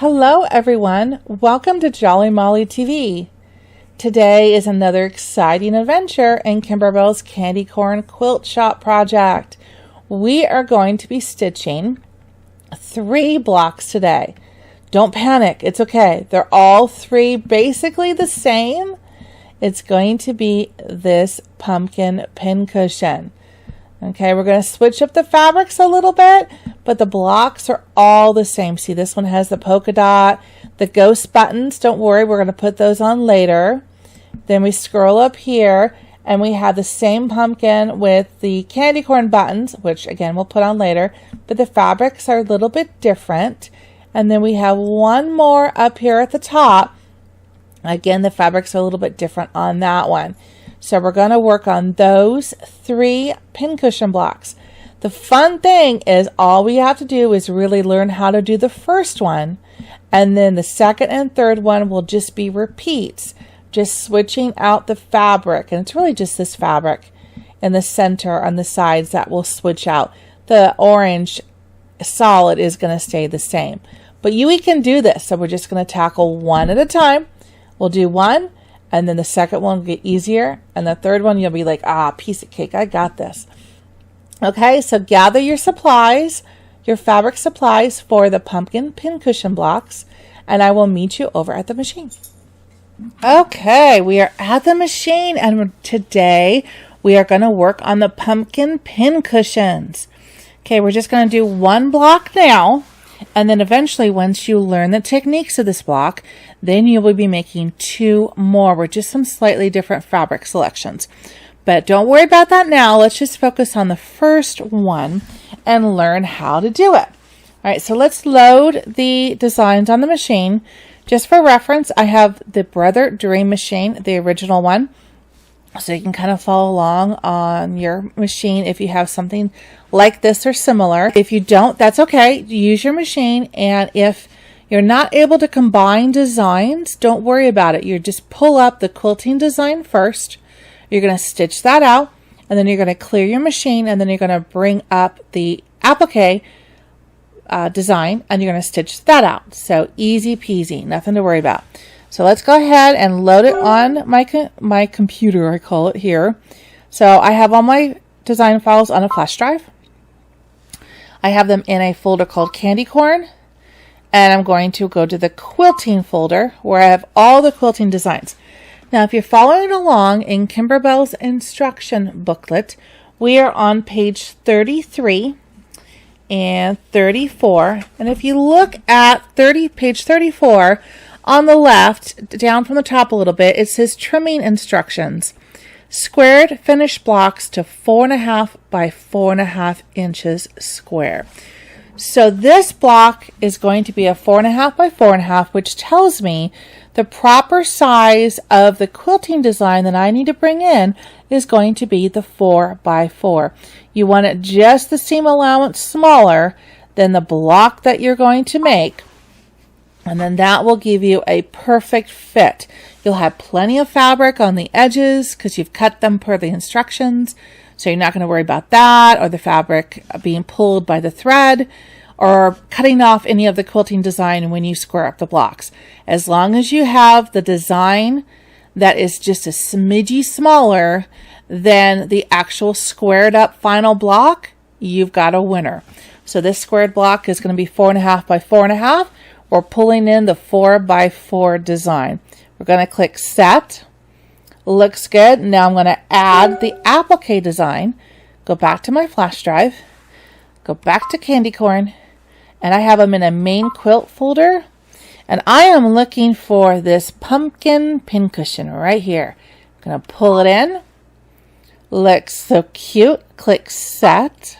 Hello everyone, welcome to Jolly Molly TV. Today is another exciting adventure in Kimberbell's Candy Corn Quilt Shop project. We are going to be stitching 3 blocks today. Don't panic, it's okay. They're all 3 basically the same. It's going to be this pumpkin pincushion. Okay, we're going to switch up the fabrics a little bit, but the blocks are all the same. See, this one has the polka dot, the ghost buttons. Don't worry, we're going to put those on later. Then we scroll up here and we have the same pumpkin with the candy corn buttons, which again we'll put on later, but the fabrics are a little bit different. And then we have one more up here at the top. Again, the fabrics are a little bit different on that one. So we're going to work on those 3 pincushion blocks. The fun thing is all we have to do is really learn how to do the first one, and then the second and third one will just be repeats, just switching out the fabric. And it's really just this fabric in the center on the sides that will switch out. The orange solid is going to stay the same. But we can do this, so we're just going to tackle one at a time. We'll do one, and then the second one will get easier, and the third one you'll be like, piece of cake, I got this. Okay, so gather your supplies, your fabric supplies for the pumpkin pincushion blocks, and I will meet you over at the machine. Okay, we are at the machine, and today we are going to work on the pumpkin pincushions. Okay, we're just going to do 1 block now, and then eventually once you learn the techniques of this block, then you will be making 2 more with just some slightly different fabric selections. But don't worry about that now. Let's just focus on the first one and learn how to do it. All right, so let's load the designs on the machine. Just for reference, I have the Embroidery machine, the original one, so you can kind of follow along on your machine if you have something like this or similar. If you don't, that's okay. Use your machine, and if you're not able to combine designs, don't worry about it. You just pull up the quilting design first. You're going to stitch that out, and then you're going to clear your machine, and then you're going to bring up the applique design, and you're going to stitch that out. So easy peasy, nothing to worry about. So let's go ahead and load it on my computer, I call it here. So I have all my design files on a flash drive. I have them in a folder called Candy Corn, and I'm going to go to the quilting folder where I have all the quilting designs. Now, if you're following along in Kimberbell's instruction booklet, we are on page 33 and 34. And if you look at page 34, on the left, down from the top a little bit, it says trimming instructions. Squared finished blocks to 4.5 by 4.5 inches square. So this block is going to be a 4.5 by 4.5, which tells me the proper size of the quilting design that I need to bring in is going to be the 4 by 4. You want it just the seam allowance smaller than the block that you're going to make, and then that will give you a perfect fit. You'll have plenty of fabric on the edges because you've cut them per the instructions, so you're not going to worry about that or the fabric being pulled by the thread or cutting off any of the quilting design when you square up the blocks. As long as you have the design that is just a smidgy smaller than the actual squared up final block, you've got a winner. So this squared block is going to be 4.5 by 4.5. We're pulling in the 4 by 4 design. We're going to click set. Looks good. Now I'm going to add the applique design. Go back to my flash drive. Go back to Candy Corn. And I have them in a main quilt folder. And I am looking for this pumpkin pincushion right here. I'm going to pull it in. Looks so cute. Click set.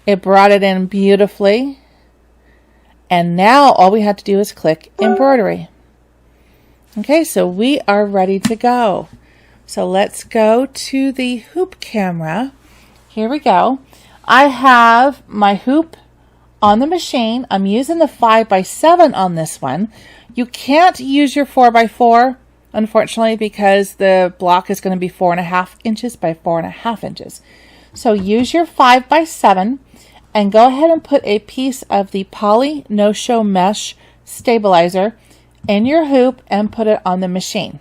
It brought it in beautifully. And now all we have to do is click embroidery. Okay, so we are ready to go. So let's go to the hoop camera. Here we go. I have my hoop on the machine. I'm using the 5 by 7 on this one. You can't use your 4 by 4, unfortunately, because the block is going to be 4.5 inches by 4.5 inches. So use your 5 by 7. and go ahead and put a piece of the poly no-show mesh stabilizer in your hoop and put it on the machine.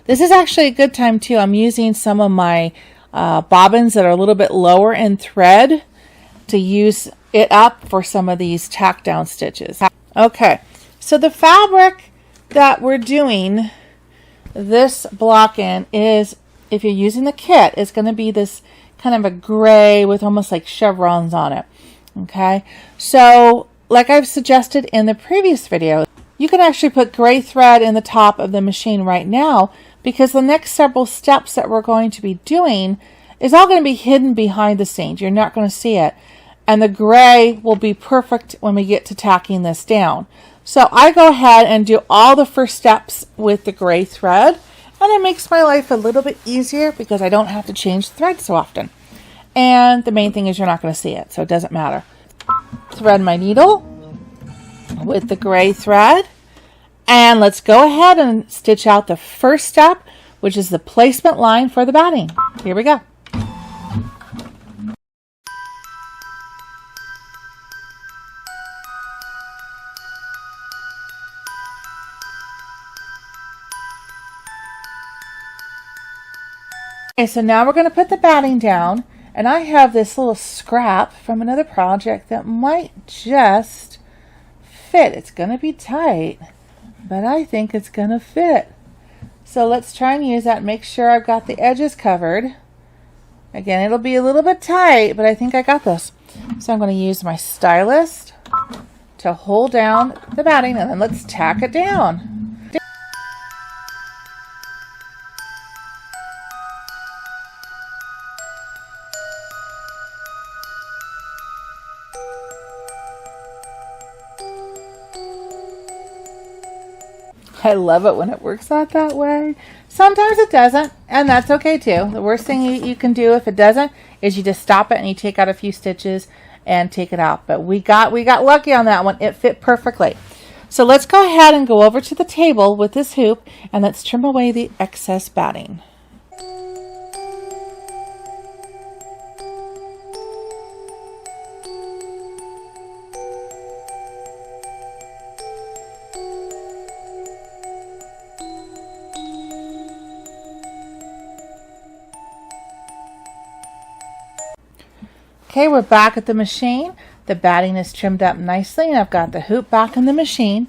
This is actually a good time too. I'm using some of my bobbins that are a little bit lower in thread to use it up for some of these tack down stitches. Okay, so the fabric that we're doing this block in is, if you're using the kit, it's going to be this kind of a gray with almost like chevrons on it. Okay, so like I've suggested in the previous video, you can actually put gray thread in the top of the machine right now, because the next several steps that we're going to be doing is all going to be hidden behind the scenes. You're not going to see it. And the gray will be perfect when we get to tacking this down. So I go ahead and do all the first steps with the gray thread, and it makes my life a little bit easier because I don't have to change the thread so often. And the main thing is you're not going to see it, so it doesn't matter. Thread my needle with the gray thread, and let's go ahead and stitch out the first step, which is the placement line for the batting. Here we go. Okay, so now we're going to put the batting down, and I have this little scrap from another project that might just fit. It's going to be tight, but I think it's going to fit. So let's try and use that. Make sure I've got the edges covered. Again, it'll be a little bit tight, but I think I got this. So I'm going to use my stylus to hold down the batting, and then let's tack it down. I love it when it works out that way. Sometimes it doesn't, and that's okay too. The worst thing you can do if it doesn't is you just stop it and you take out a few stitches and take it out. But we got lucky on that one. It fit perfectly. So let's go ahead and go over to the table with this hoop, and let's trim away the excess batting. Okay, we're back at the machine. The batting is trimmed up nicely, and I've got the hoop back in the machine.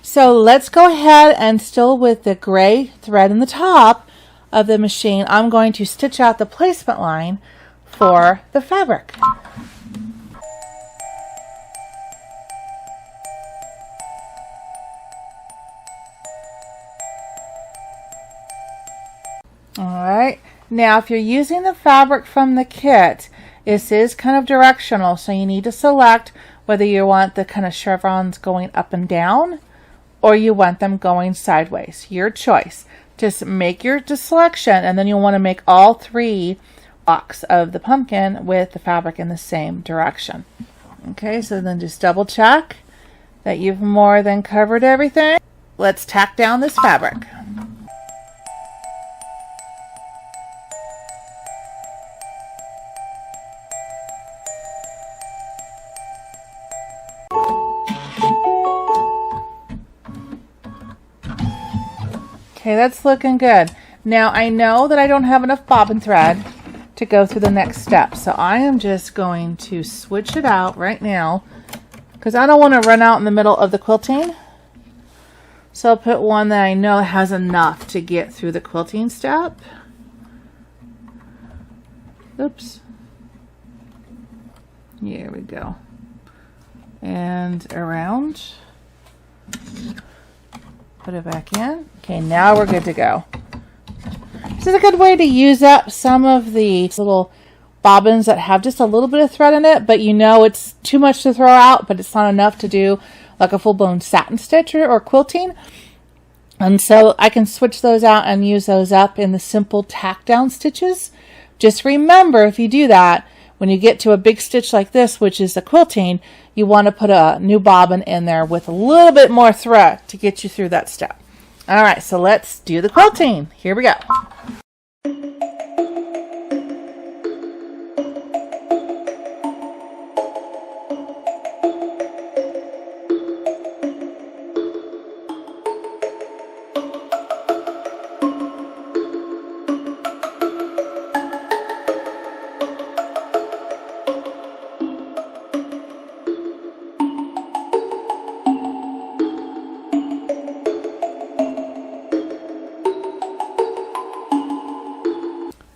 So let's go ahead and still with the gray thread in the top of the machine, I'm going to stitch out the placement line for the fabric. Alright, now if you're using the fabric from the kit, this is kind of directional, so you need to select whether you want the kind of chevrons going up and down or you want them going sideways. Your choice. Just make your selection, and then you'll want to make all three blocks of the pumpkin with the fabric in the same direction. Okay, so then just double check that you've more than covered everything. Let's tack down this fabric. Okay, that's looking good. Now I know that I don't have enough bobbin thread to go through the next step, so I am just going to switch it out right now because I don't want to run out in the middle of the quilting. So I'll put one that I know has enough to get through the quilting step. Oops. Here we go. And around. Put it back in. Okay, now we're good to go. This is a good way to use up some of the little bobbins that have just a little bit of thread in it, but you know it's too much to throw out, but it's not enough to do like a full-blown satin stitch or quilting. And so I can switch those out and use those up in the simple tack down stitches. Just remember, if you do that, when you get to a big stitch like this, which is the quilting, you want to put a new bobbin in there with a little bit more thread to get you through that step. All right, so let's do the quilting. Here we go.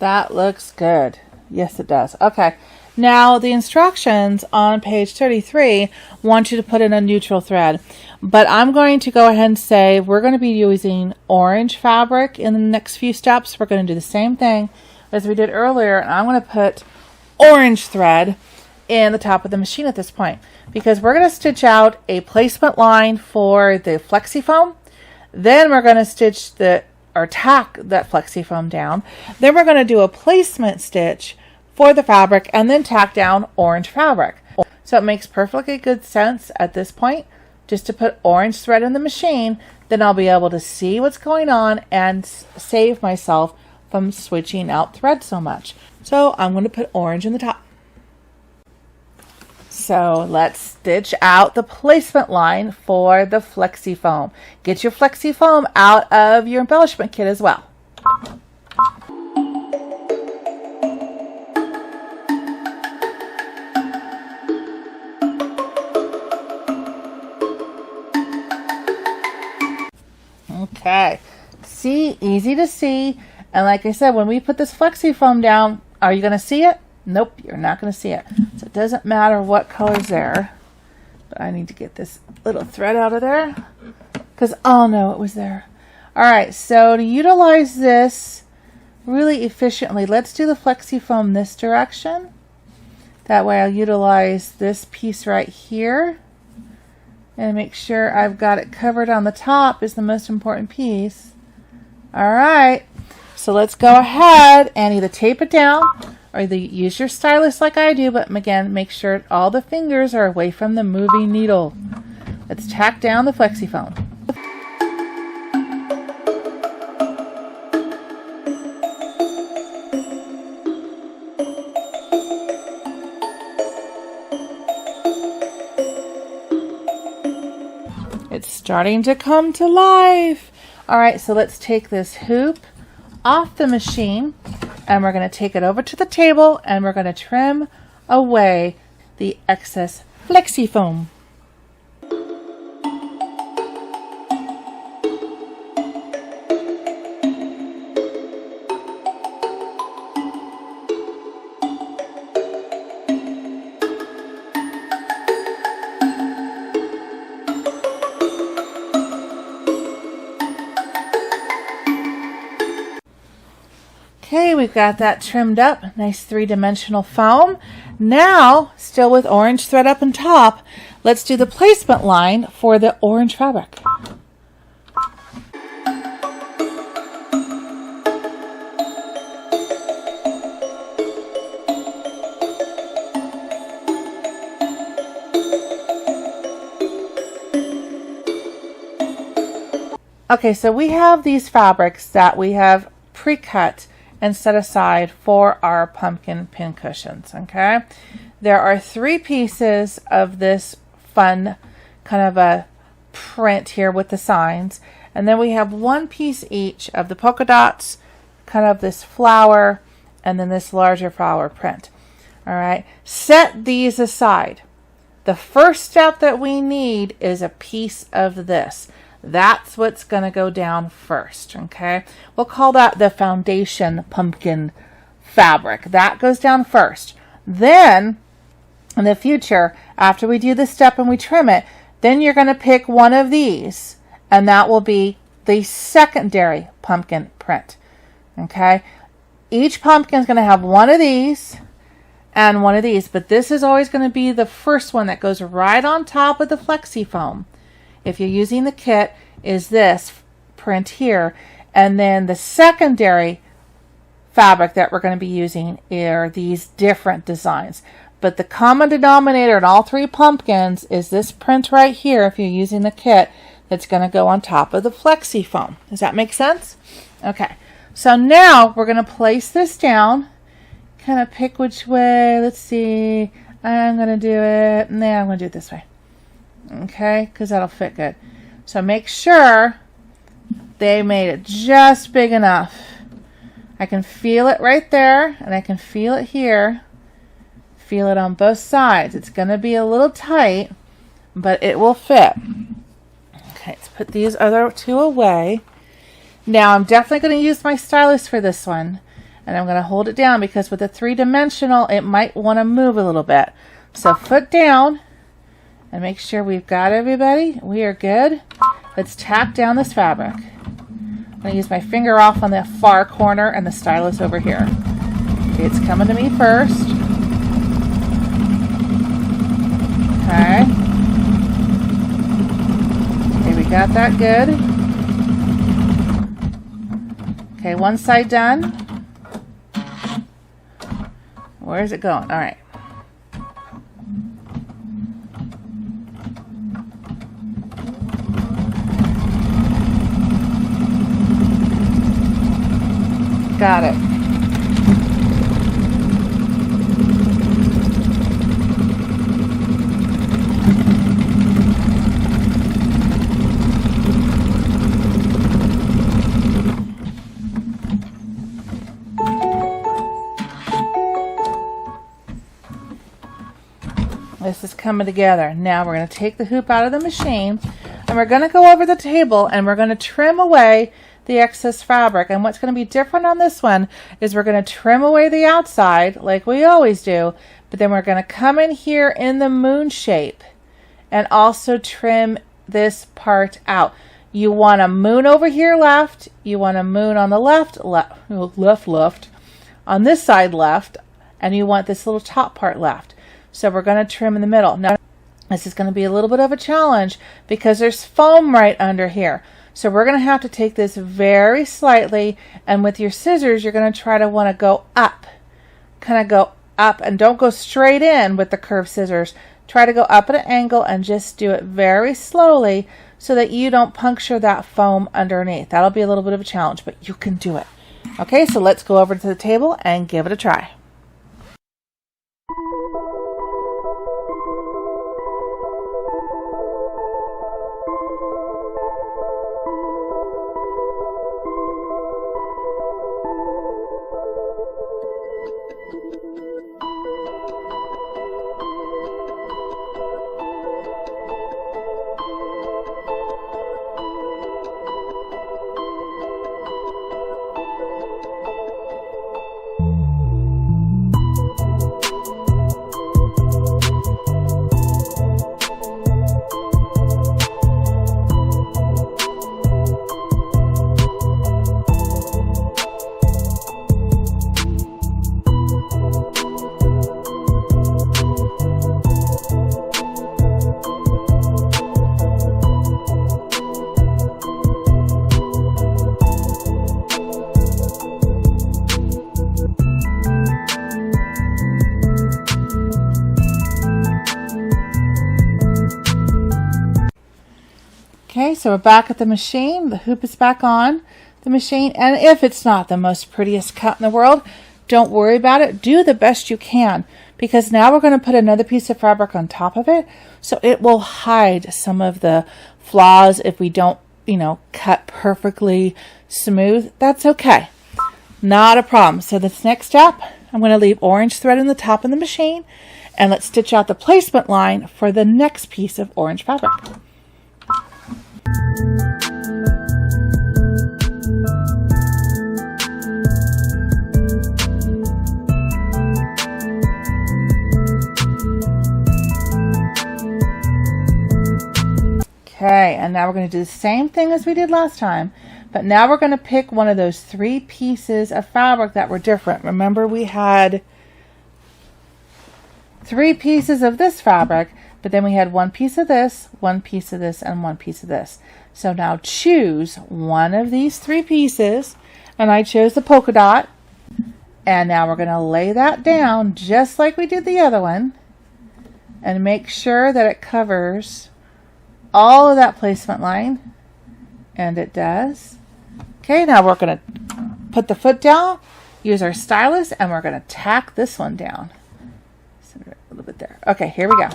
That looks good. Yes, it does. Okay. Now, the instructions on page 33 want you to put in a neutral thread. But I'm going to go ahead and say we're going to be using orange fabric in the next few steps. We're going to do the same thing as we did earlier. And I'm going to put orange thread in the top of the machine at this point, because we're going to stitch out a placement line for the flexi foam. Then we're going to stitch or tack that flexi foam down. Then we're going to do a placement stitch for the fabric and then tack down orange fabric. So it makes perfectly good sense at this point just to put orange thread in the machine. Then I'll be able to see what's going on and save myself from switching out thread so much. So I'm going to put orange in the top. So let's stitch out the placement line for the flexi foam. Get your flexi foam out of your embellishment kit as well. Okay, see, easy to see. And like I said, when we put this flexi foam down, are you going to see it? Nope, you're not going to see it. So it doesn't matter what color's there. But I need to get this little thread out of there, because oh no, it was there. All right, so to utilize this really efficiently, let's do the flexi foam this direction. That way I'll utilize this piece right here. And make sure I've got it covered on the top is the most important piece. All right, so let's go ahead and either tape it down or either use your stylus like I do, but again, make sure all the fingers are away from the moving needle. Let's tack down the flexi foam. It's starting to come to life. All right, so let's take this hoop off the machine and we're going to take it over to the table and we're going to trim away the excess flexi foam. Okay, we've got that trimmed up. Nice three-dimensional foam. Now, still with orange thread up on top, let's do the placement line for the orange fabric. Okay, so we have these fabrics that we have pre-cut and set aside for our pumpkin pin cushions. Okay, there are 3 pieces of this fun kind of a print here with the signs, and then we have 1 piece each of the polka dots, kind of this flower, and then this larger flower print. All right, set these aside. The first step that we need is a piece of this. That's what's going to go down first, okay? We'll call that the foundation pumpkin fabric. That goes down first. Then, in the future, after we do this step and we trim it, then you're going to pick one of these, and that will be the secondary pumpkin print, okay? Each pumpkin is going to have one of these and one of these, but this is always going to be the first one that goes right on top of the flexi foam. If you're using the kit, is this print here, and then the secondary fabric that we're going to be using are these different designs. But the common denominator in all 3 pumpkins is this print right here, if you're using the kit, that's going to go on top of the flexi foam. Does that make sense? Okay, so now we're going to place this down, kind of pick which way. Let's see, I'm going to do it, I'm going to do it this way. Okay, because that'll fit good. So make sure they made it just big enough. I can feel it right there, and I can feel it here. Feel it on both sides. It's going to be a little tight, but it will fit. Okay, let's put these other 2 away. Now I'm definitely going to use my stylus for this one. And I'm going to hold it down because with the three-dimensional, it might want to move a little bit. So foot down and make sure we've got everybody. We are good. Let's tack down this fabric. I'm going to use my finger off on the far corner and the stylus over here. Okay, it's coming to me first. Okay. Okay, we got that good. Okay, one side done. Where is it going? All right. Got it. This is coming together. Now we're going to take the hoop out of the machine and we're going to go over the table and we're going to trim away the excess fabric. And what's going to be different on this one is we're going to trim away the outside like we always do, but then we're going to come in here in the moon shape and also trim this part out. You want a moon over here left, you want a moon on the left, on this side left, and you want this little top part left. So we're going to trim in the middle. Now, this is going to be a little bit of a challenge because there's foam right under here. So we're going to have to take this very slightly, and with your scissors, you're going to try to want to go up. Kind of go up, and don't go straight in with the curved scissors. Try to go up at an angle and just do it very slowly so that you don't puncture that foam underneath. That'll be a little bit of a challenge, but you can do it. Okay, so let's go over to the table and give it a try. Okay, so we're back at the machine. The hoop is back on the machine. And if it's not the most prettiest cut in the world, don't worry about it. Do the best you can, because now we're going to put another piece of fabric on top of it. So it will hide some of the flaws if we don't, cut perfectly smooth. That's okay. Not a problem. So this next step, I'm going to leave orange thread in the top of the machine. And let's stitch out the placement line for the next piece of orange fabric. Okay, and now we're going to do the same thing as we did last time, but now we're going to pick one of those 3 pieces of fabric that were different. Remember, we had 3 pieces of this fabric, but then we had 1 piece of this, 1 piece of this, and 1 piece of this. So now choose one of these 3 pieces, and I chose the polka dot, and now we're going to lay that down just like we did the other one, and make sure that it covers all of that placement line, and it does. Okay, now we're going to put the foot down, use our stylus, and we're going to tack this one down. Center it a little bit there. Okay, here we go.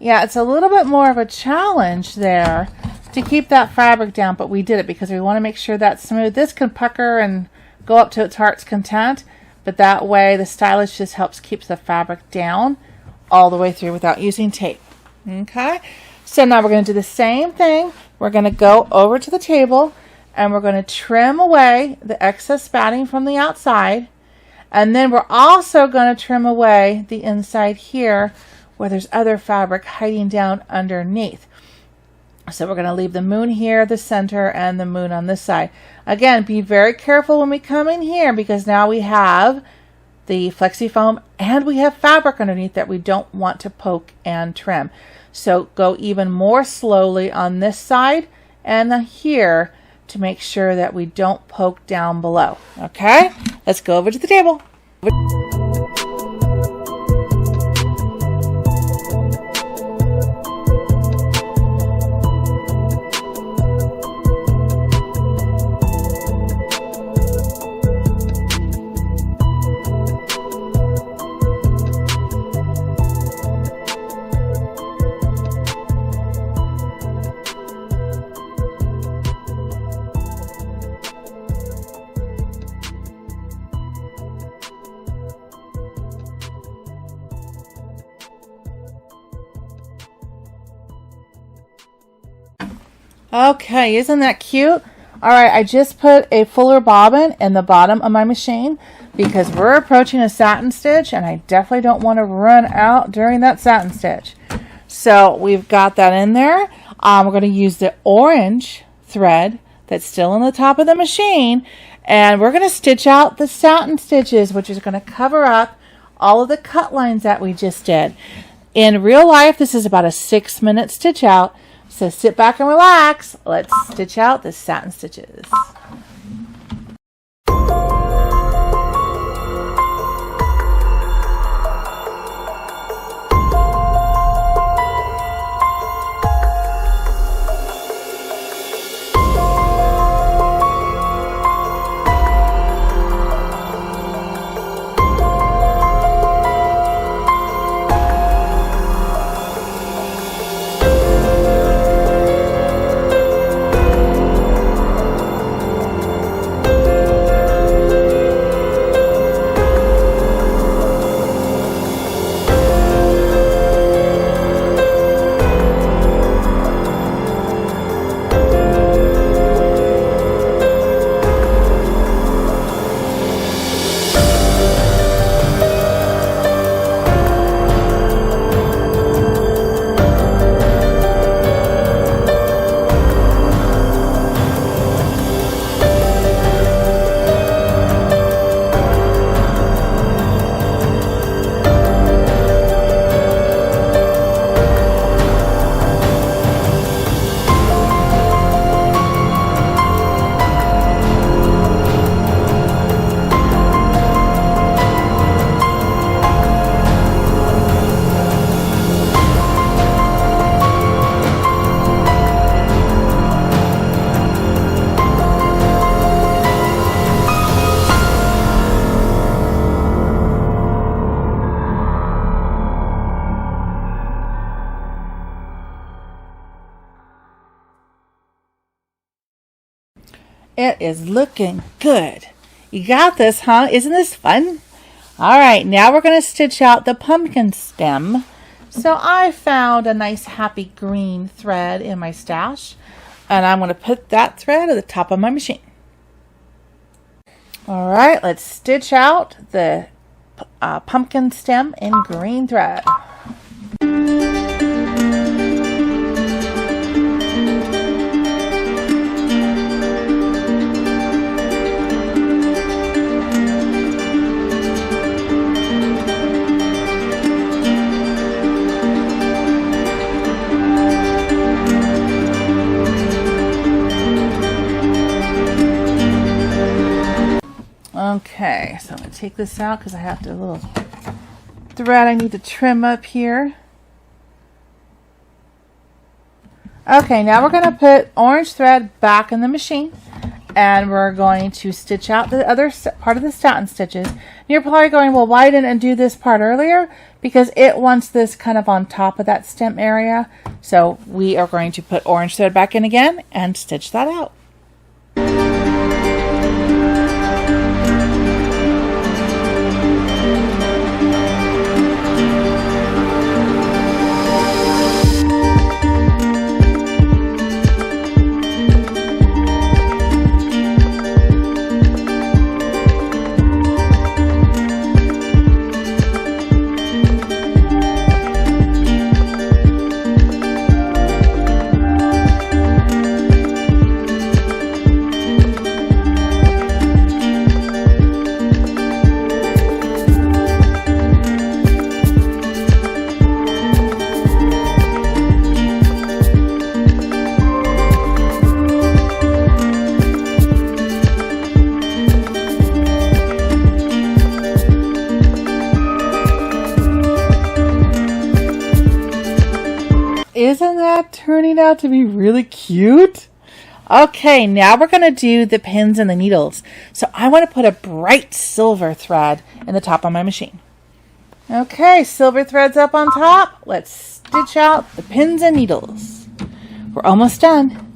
Yeah, it's a little bit more of a challenge there to keep that fabric down, but we did it because we want to make sure that's smooth. This can pucker and go up to its heart's content, but that way the stylus just helps keep the fabric down all the way through without using tape. Okay, so now we're going to do the same thing. We're going to go over to the table and we're going to trim away the excess batting from the outside, and then we're also going to trim away the inside here where there's other fabric hiding down underneath. So we're going to leave the moon here, the center, and the moon on this side. Again, be very careful when we come in here because now we have the flexi foam and we have fabric underneath that we don't want to poke and trim. So go even more slowly on this side and here to make sure that we don't poke down below. Okay, let's go over to the table. Okay, isn't that cute? All right, I just put a fuller bobbin in the bottom of my machine because we're approaching a satin stitch and I definitely don't want to run out during that satin stitch. So we've got that in there. We're going to use the orange thread that's still on the top of the machine and we're going to stitch out the satin stitches, which is going to cover up all of the cut lines that we just did. In real life, this is about a 6-minute stitch out. So sit back and relax. Let's stitch out the satin stitches. It is looking good. You got this, huh? Isn't this fun? All right, now we're going to stitch out the pumpkin stem. So I found a nice happy green thread in my stash, and I'm going to put that thread at the top of my machine. All right, let's stitch out the pumpkin stem in green thread. Okay, so I'm going to take this out because I have a little thread I need to trim up here. Okay, now we're going to put orange thread back in the machine and we're going to stitch out the other part of the satin stitches. And you're probably going, well, why didn't I do this part earlier? Because it wants this kind of on top of that stem area. So we are going to put orange thread back in again and stitch that out. Isn't that turning out to be really cute? Okay, now we're going to do the pins and the needles. So I want to put a bright silver thread in the top of my machine. Okay, silver thread's up on top. Let's stitch out the pins and needles. We're almost done.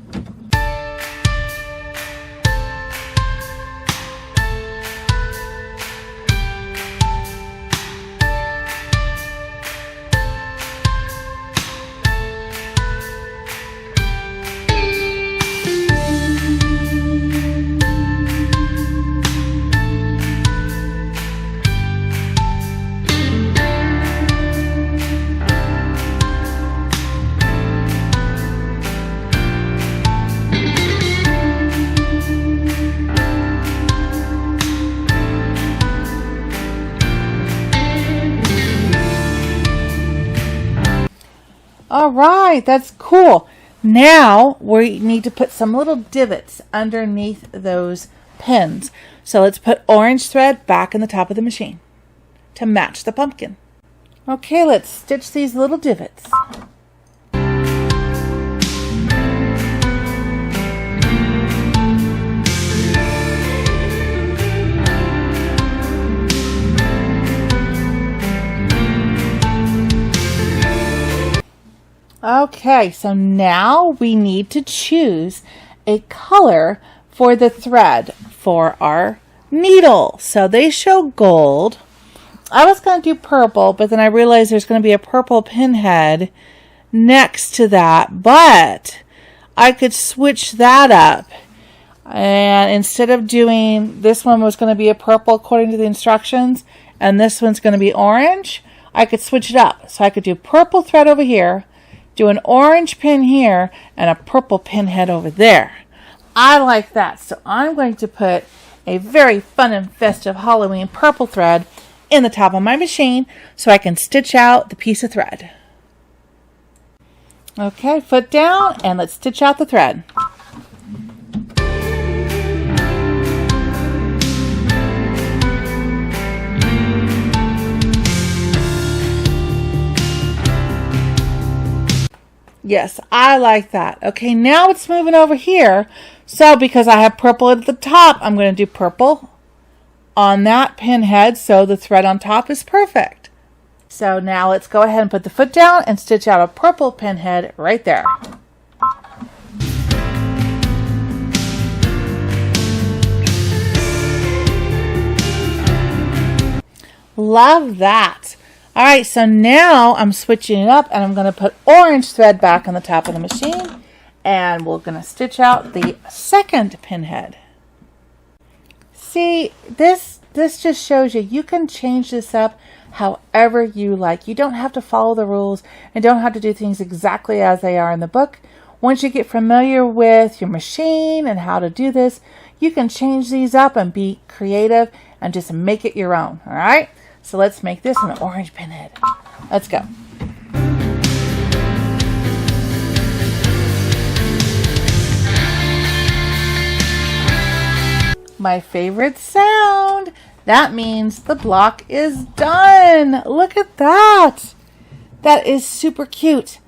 All right, that's cool. Now we need to put some little divots underneath those pins. So let's put orange thread back in the top of the machine to match the pumpkin. Okay, let's stitch these little divots. Okay, so now we need to choose a color for the thread for our needle. So they show gold. I was going to do purple, but then I realized there's going to be a purple pinhead next to that, but I could switch that up. And instead of doing, this one was going to be a purple according to the instructions, and this one's going to be orange, I could switch it up. So I could do purple thread over here, do an orange pin here, and a purple pinhead over there. I like that. So I'm going to put a very fun and festive Halloween purple thread in the top of my machine so I can stitch out the piece of thread. Okay, foot down, and let's stitch out the thread. Yes, I like that. Okay, now it's moving over here. So because I have purple at the top, I'm going to do purple on that pinhead so the thread on top is perfect. So now let's go ahead and put the foot down and stitch out a purple pinhead right there. Love that. All right, so now I'm switching it up and I'm going to put orange thread back on the top of the machine and we're going to stitch out the second pinhead. See, this just shows you can change this up however you like. You don't have to follow the rules and don't have to do things exactly as they are in the book. Once you get familiar with your machine and how to do this, you can change these up and be creative and just make it your own, all right? So let's make this an orange pinhead. Let's go. My favorite sound. That means the block is done. Look at that. That is super cute.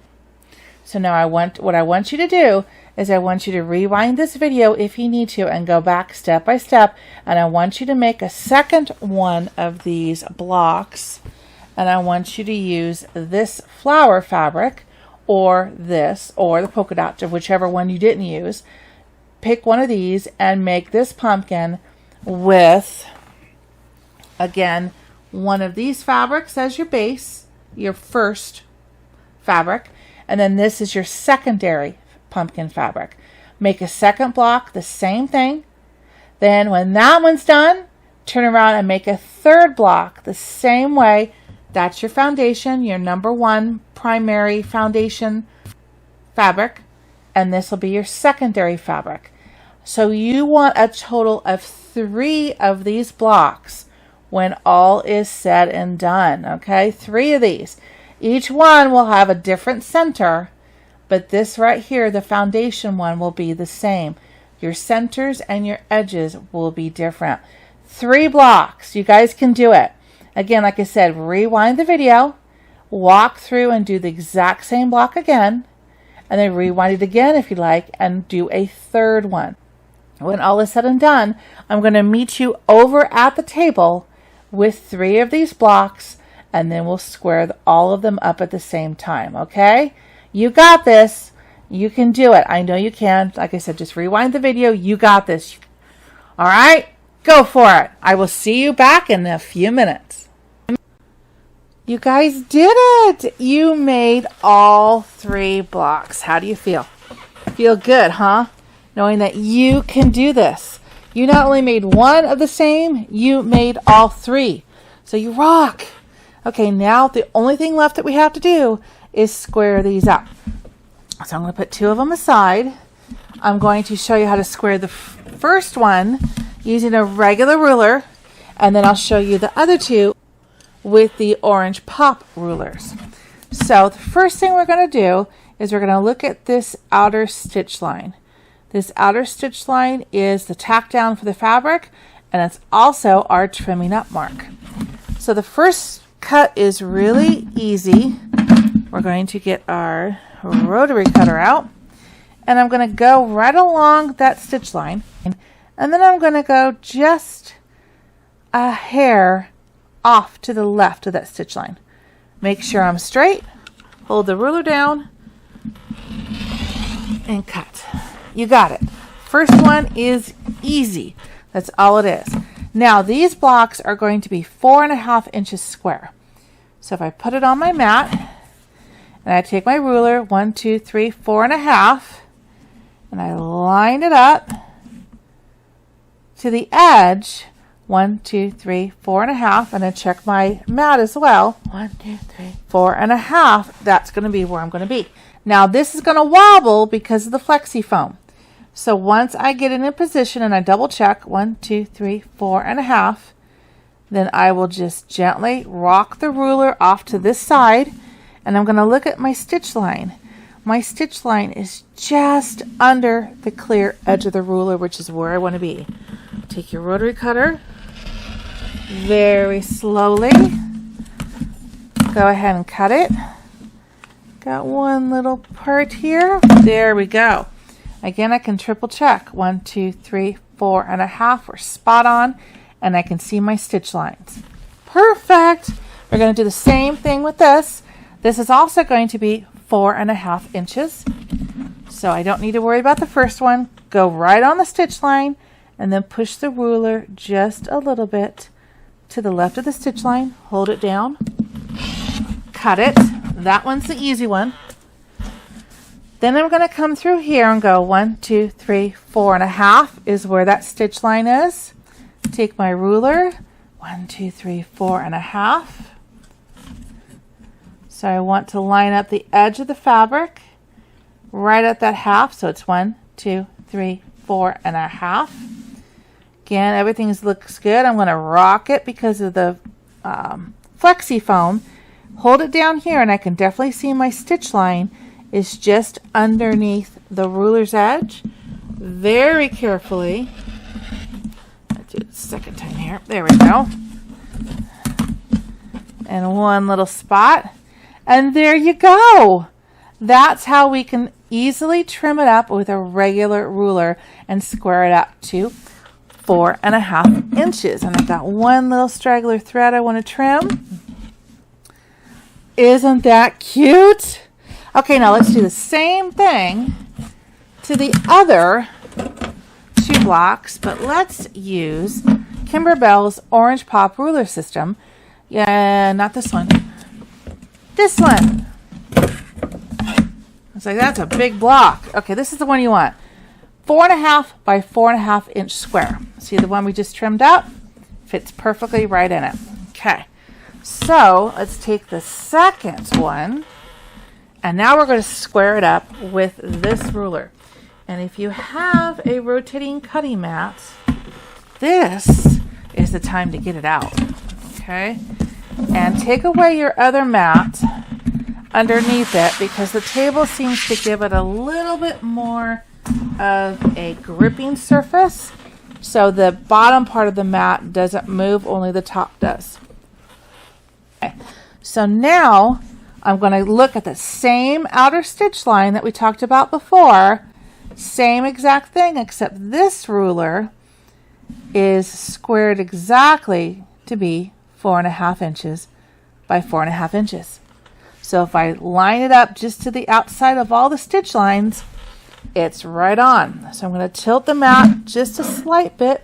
So now what I want you to do is I want you to rewind this video if you need to and go back step by step, and I want you to make a second one of these blocks, and I want you to use this flower fabric or this or the polka dot, whichever one you didn't use. Pick one of these and make this pumpkin with, again, one of these fabrics as your base, your first fabric, and then this is your secondary pumpkin fabric. Make a second block, the same thing. Then when that one's done, turn around and make a third block the same way. That's your foundation, your number one primary foundation fabric, and this will be your secondary fabric. So you want a total of 3 of these blocks when all is said and done, okay? 3 of these. Each one will have a different center, but this right here, the foundation one, will be the same. Your centers and your edges will be different. 3 blocks. You guys can do it. Again, like I said, rewind the video, walk through and do the exact same block again, and then rewind it again if you like, and do a third one. When all is said and done, I'm going to meet you over at the table with 3 of these blocks, and then we'll square all of them up at the same time, okay? You got this. You can do it. I know you can. Like I said, just rewind the video. You got this. All right? Go for it. I will see you back in a few minutes. You guys did it. You made all 3 blocks. How do you feel? Feel good, huh? Knowing that you can do this. You not only made one of the same, you made all 3. So you rock. Okay, now the only thing left that we have to do is square these up. So I'm going to put 2 of them aside. I'm going to show you how to square the first one using a regular ruler, and then I'll show you the other 2 with the orange pop rulers. So the first thing we're going to do is we're going to look at this outer stitch line. This outer stitch line is the tack down for the fabric, and it's also our trimming up mark. So the first cut is really easy. We're going to get our rotary cutter out, and I'm going to go right along that stitch line, and then I'm going to go just a hair off to the left of that stitch line. Make sure I'm straight, hold the ruler down, and cut. You got it. First one is easy. That's all it is. Now these blocks are going to be 4.5 inches square. So if I put it on my mat and I take my ruler, 1, 2, 3, 4.5, and I line it up to the edge, 1, 2, 3, 4.5, and I check my mat as well, 1, 2, 3, 4.5. That's going to be where I'm going to be. Now this is going to wobble because of the flexi foam. So once I get it in position and I double check, 1, 2, 3, 4.5, then I will just gently rock the ruler off to this side, and I'm going to look at my stitch line. My stitch line is just under the clear edge of the ruler, which is where I want to be. Take your rotary cutter, very slowly, go ahead and cut it. Got one little part here. There we go. Again, I can triple check. 1, 2, 3, 4.5. We're spot on, and I can see my stitch lines. Perfect. We're going to do the same thing with this. This is also going to be 4.5 inches. So I don't need to worry about the first one. Go right on the stitch line, and then push the ruler just a little bit to the left of the stitch line. Hold it down. Cut it. That one's the easy one. Then I'm going to come through here and go 1, 2, 3, 4.5 is where that stitch line is. Take my ruler, 1, 2, 3, 4.5. So I want to line up the edge of the fabric right at that half. So it's 1, 2, 3, 4.5. Again, everything looks good. I'm going to rock it because of the flexi foam. Hold it down here, and I can definitely see my stitch line is just underneath the ruler's edge. Very carefully. Let's do it the second time here. There we go. And one little spot. And there you go. That's how we can easily trim it up with a regular ruler and square it up to 4.5 inches. And I've got one little straggler thread I want to trim. Isn't that cute? Okay, now let's do the same thing to the other 2 blocks, but let's use Kimberbell's Orange Pop ruler system. Yeah, not this one. This one. It's like, that's a big block. Okay, this is the one you want. 4.5 by 4.5 inch square. See the one we just trimmed up? Fits perfectly right in it. Okay, so let's take the second one, and now we're going to square it up with this ruler. And if you have a rotating cutting mat, this is the time to get it out. Okay, and take away your other mat underneath it, because the table seems to give it a little bit more of a gripping surface, so the bottom part of the mat doesn't move, only the top does. Okay. So now I'm going to look at the same outer stitch line that we talked about before. Same exact thing, except this ruler is squared exactly to be 4.5 inches by 4.5 inches. So if I line it up just to the outside of all the stitch lines, it's right on. So I'm going to tilt the mat just a slight bit.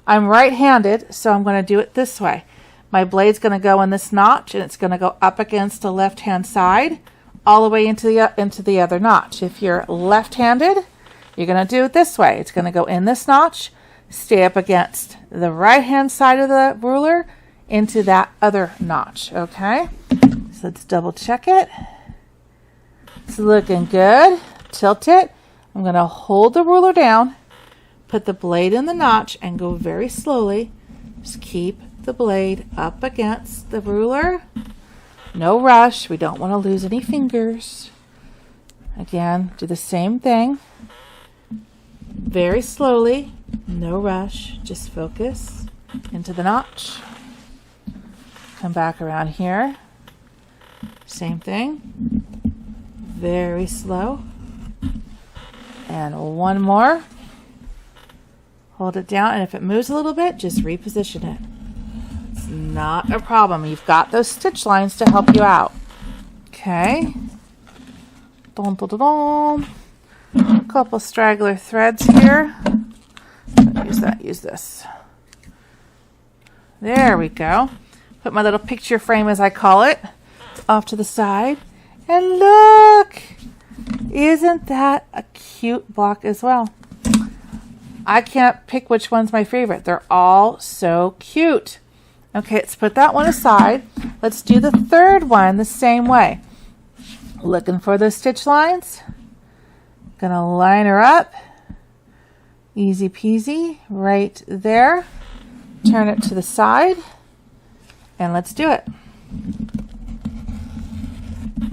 I'm right-handed, so I'm going to do it this way. My blade's going to go in this notch, and it's going to go up against the left-hand side all the way into the other notch. If you're left-handed, you're going to do it this way. It's going to go in this notch, stay up against the right-hand side of the ruler into that other notch, okay? So let's double check it. It's looking good. Tilt it. I'm going to hold the ruler down, put the blade in the notch, and go very slowly. Just keep the blade up against the ruler. No rush. We don't want to lose any fingers. Again, do the same thing. Very slowly. No rush. Just focus into the notch. Come back around here. Same thing. Very slow. And one more. Hold it down, and if it moves a little bit, just reposition it. It's not a problem. You've got those stitch lines to help you out. Okay. Dun, dun, dun, dun. A couple straggler threads here. Use that, use this. There we go. Put my little picture frame, as I call it, off to the side. And look! Isn't that a cute block as well? I can't pick which one's my favorite. They're all so cute. Okay, let's put that one aside. Let's do the third one the same way. Looking for those stitch lines. Gonna line her up. Easy peasy, right there. Turn it to the side. And let's do it.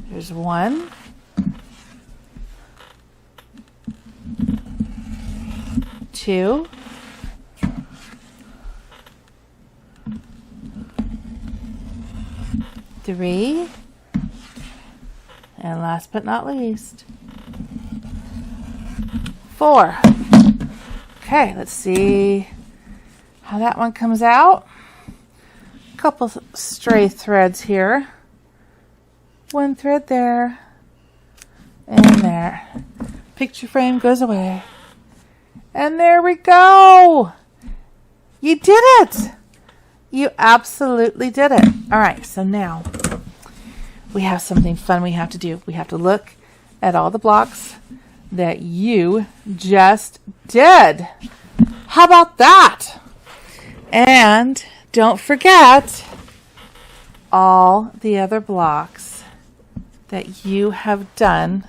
There's one. 2. 3. And last but not least, 4. Okay, let's see how that one comes out. A couple stray threads here. One thread there and there. Picture frame goes away. And there we go. You did it. You absolutely did it. All right, so now we have something fun we have to do. We have to look at all the blocks that you just did. How about that? And don't forget all the other blocks that you have done.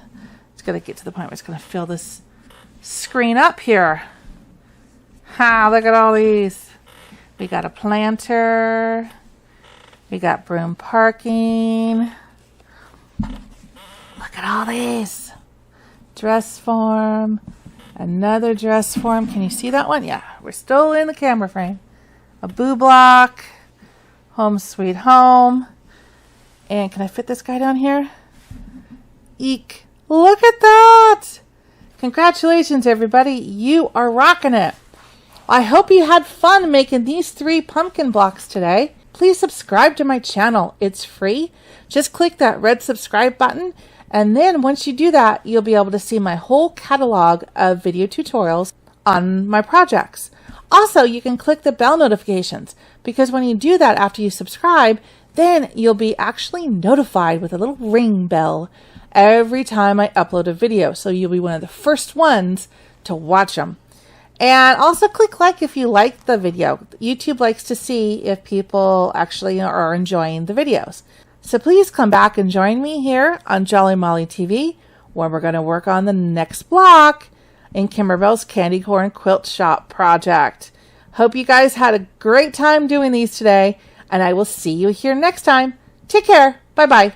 It's going to get to the point where it's going to fill this screen up here. Ha, look at all these. We got a planter. We got broom parking. Look at all these. Dress form. Another dress form. Can you see that one? Yeah, we're still in the camera frame. A boo block. Home sweet home. And can I fit this guy down here? Eek. Look at that! Congratulations, everybody. You are rocking it. I hope you had fun making these 3 pumpkin blocks today. Please subscribe to my channel. It's free. Just click that red subscribe button, and then once you do that, you'll be able to see my whole catalog of video tutorials on my projects. Also, you can click the bell notifications, because when you do that after you subscribe, then you'll be actually notified with a little ring bell every time I upload a video. So you'll be one of the first ones to watch them. And also click like if you like the video. YouTube likes to see if people actually are enjoying the videos. So please come back and join me here on Jolly Molly TV, where we're going to work on the next block in Kimberbell's Candy Corn Quilt Shop project. Hope you guys had a great time doing these today, and I will see you here next time. Take care. Bye-bye.